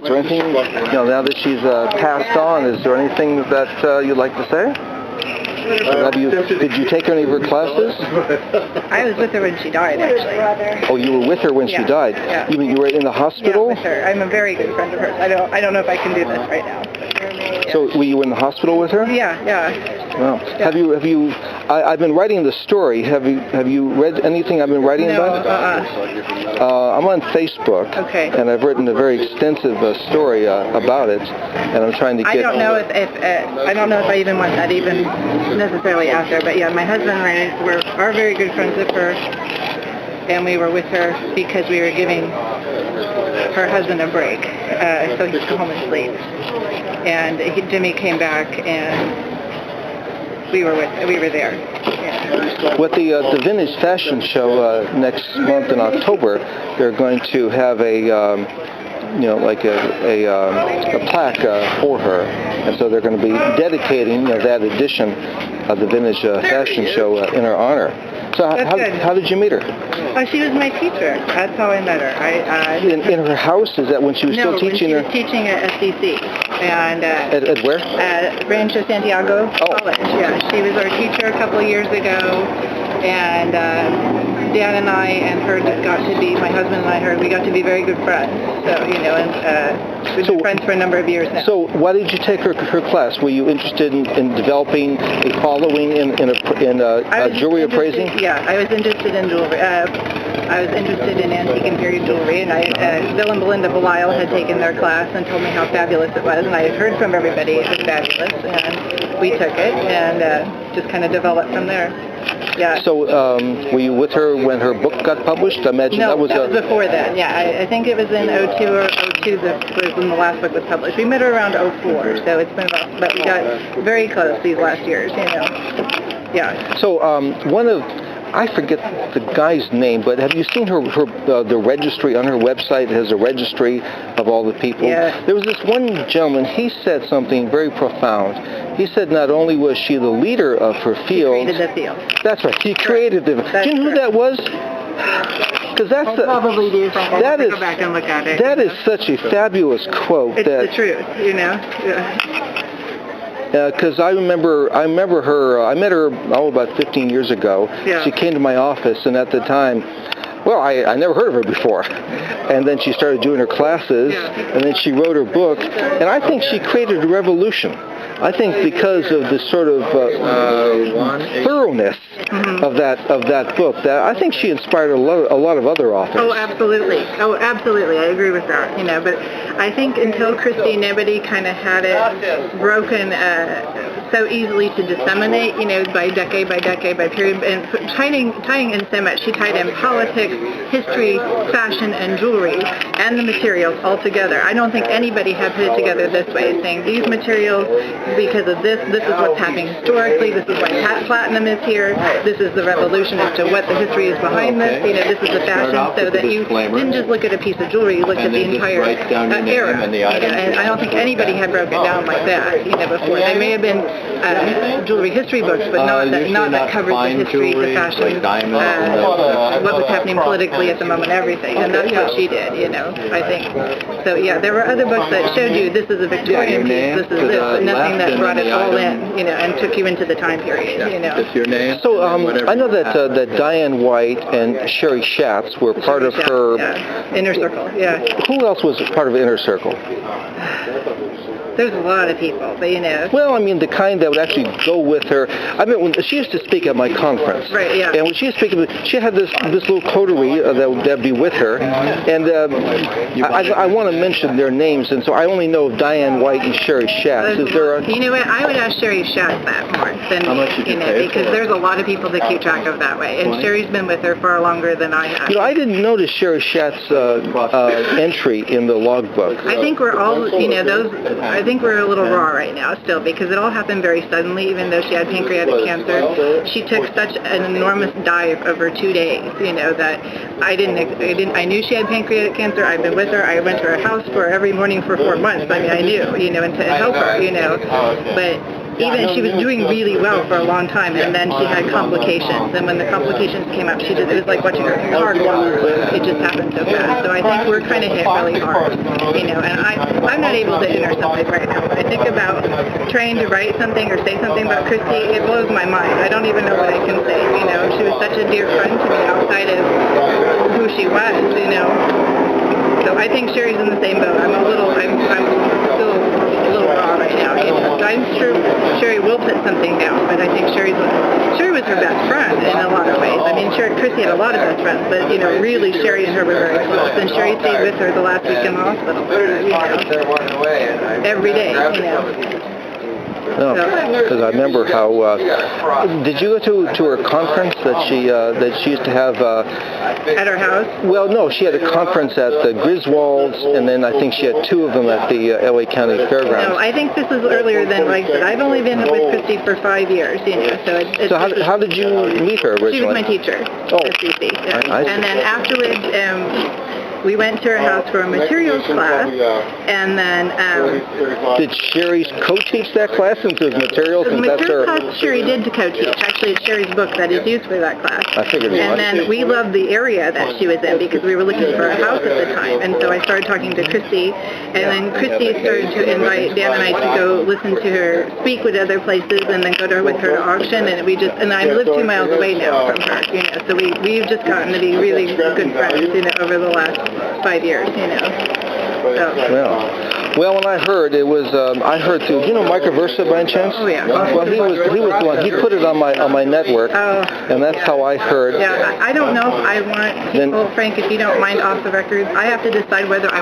there anything, now that she's passed on, is there anything that you'd like to say? Did you take any of her classes? I was with her when she died, actually. Oh, you were with her when she died? Yeah. You mean you were in the hospital? Yeah, with her. I'm a very good friend of hers. I don't know if I can do this right now. Yeah. So were you in the hospital with her? Yeah, yeah. Wow. Yeah. I've been writing the story. Have you read anything I've been writing about? I'm on Facebook. Okay. And I've written a very extensive story about it, and I'm trying to get. I don't know if I even want that even necessarily out there, but yeah, my husband and I are very good friends with her, and we were with her because we were giving her husband a break, so he could go home and sleep. And Jimmy came back, and we were there. Yeah. With the Vintage Fashion Show next month in October, they're going to have a plaque for her, and so they're going to be dedicating that edition of the Vintage Fashion Show in her honor. So how did you meet her? Oh, she was my teacher. That's how I met her. In her house? Is that when she was still teaching? No, when she was teaching at SCC. And, at where? At Rancho Santiago College. Yeah, she was our teacher a couple of years ago, and Dan and I and her just got to be, my husband and I, we got to be very good friends. So, and we've been friends for a number of years now. So why did you take her class? Were you interested in developing a following in jewelry appraising? Yeah, I was interested in jewelry. I was interested in antique and period jewelry, and Bill and Belinda Belisle had taken their class and told me how fabulous it was, and I had heard from everybody it was fabulous, and we took it and just kind of developed from there. Yeah. So were you with her when her book got published? I imagine that was before that. Yeah, I think it was in 02 or 02 that was when the last book was published. We met her around 04, so it's been about, but we got very close these last years, Yeah. So I forget the guy's name, but have you seen the registry on her website? It has a registry of all the people. Yeah. There was this one gentleman, he said something very profound. He said not only was she the leader of her field. She created the field. That's right. She created them. Do you know who that was? Because that's probably do. Go back and look at it. That is such a fabulous quote. It's the truth, Yeah. Because I remember her. I met her about 15 years ago. Yeah. She came to my office, and at the time, well, I never heard of her before. And then she started doing her classes, and then she wrote her book, and I think she created a revolution. I think because of the sort of thoroughness of that book, that I think she inspired a lot of other authors. Oh, absolutely. I agree with that. But I think until Christie, nobody kind of had it broken so easily to disseminate. By decade, by period, and tying in so much. She tied in politics, history, fashion, and jewelry, and the materials all together. I don't think anybody had put it together this way, saying these materials, because of this is what's happening historically, this is why platinum is here, this is the revolution as to what the history is behind this, this is the fashion, so that you didn't just look at a piece of jewelry, you looked at the entire era, and I don't think anybody had broken it down like that, before. There may have been jewelry history books, but not that covered the history, the fashion, what was happening politically at the moment, everything, and that's what she did, I think. So yeah, there were other books that showed you this is a Victorian piece, this is this, but nothing that brought it all in, and took you into the time period, If your name. So I know that Diane White and Sherry Schatz were part of her Inner Circle. Yeah. Who else was part of Inner Circle? There's a lot of people, but Well, I mean, the kind that would actually go with her. I mean, when she used to speak at my conference. Right, yeah. And when she was speaking, she had this little coterie that'd be with her. And I want to mention their names, and so I only know of Diane White and Sherry Schatz. Is there You know what? I would ask Sherry Schatz that more than, because there's a lot of people to keep track of that way. And Sherry's been with her far longer than I have. I didn't notice Sherry Schatz's entry in the logbook. I think we're all, I think we're a little raw right now still, because it all happened very suddenly. Even though she had pancreatic cancer, she took such an enormous dive over 2 days, that I knew she had pancreatic cancer. I've been with her. I went to her house every morning for 4 months. I mean, I knew, and to help her, but even she was doing really well for a long time, and then she had complications. And when the complications came up, it was like watching her heart walk. It just happened so fast. So I think we're kind of hit really hard, and I'm not able to enter something right now. I think about trying to write something or say something about Christy. It blows my mind. I don't even know what I can say. She was such a dear friend to me outside of who she was. So I think Sherry's in the same boat. I'm still a little raw right now. So I'm sure Sherry will put something down, but I think Sherry was her best friend in a lot of ways. I mean, Christy had a lot of best friends, but really Sherry and her were very close. And Sherry stayed with her the last week in the hospital. Every day. No, because I remember how. Did you go to her conference that she used to have at her house? Well, no, she had a conference at the Griswolds, and then I think she had two of them at the LA County Fairgrounds. No, I think this is earlier than like I said. I've only been with Christy for 5 years, So how did you meet her originally? She was my teacher. Oh, Cece, yeah. I see. And then afterwards. We went to her house for a materials class, and then... Did Sherry co-teach that class since it was materials? The materials class Sherry did to co-teach. Actually, it's Sherry's book that is used for that class. I figured it was. And then we loved the area that she was in because we were looking for a house at the time. And so I started talking to Christy, and then Christy started to invite Dan and I to go listen to her speak with other places, and then go with her to auction. And I live 2 miles away now from her. So we've just gotten to be really good friends, over the last 5 years, So. Well, when I heard it was, I heard through. Do you know Microversa by any chance? Oh yeah. Well, he was the one. He put it on my network, and that's how I heard. Yeah, I don't know if I want people, Frank, if you don't mind, off the record. I have to decide whether I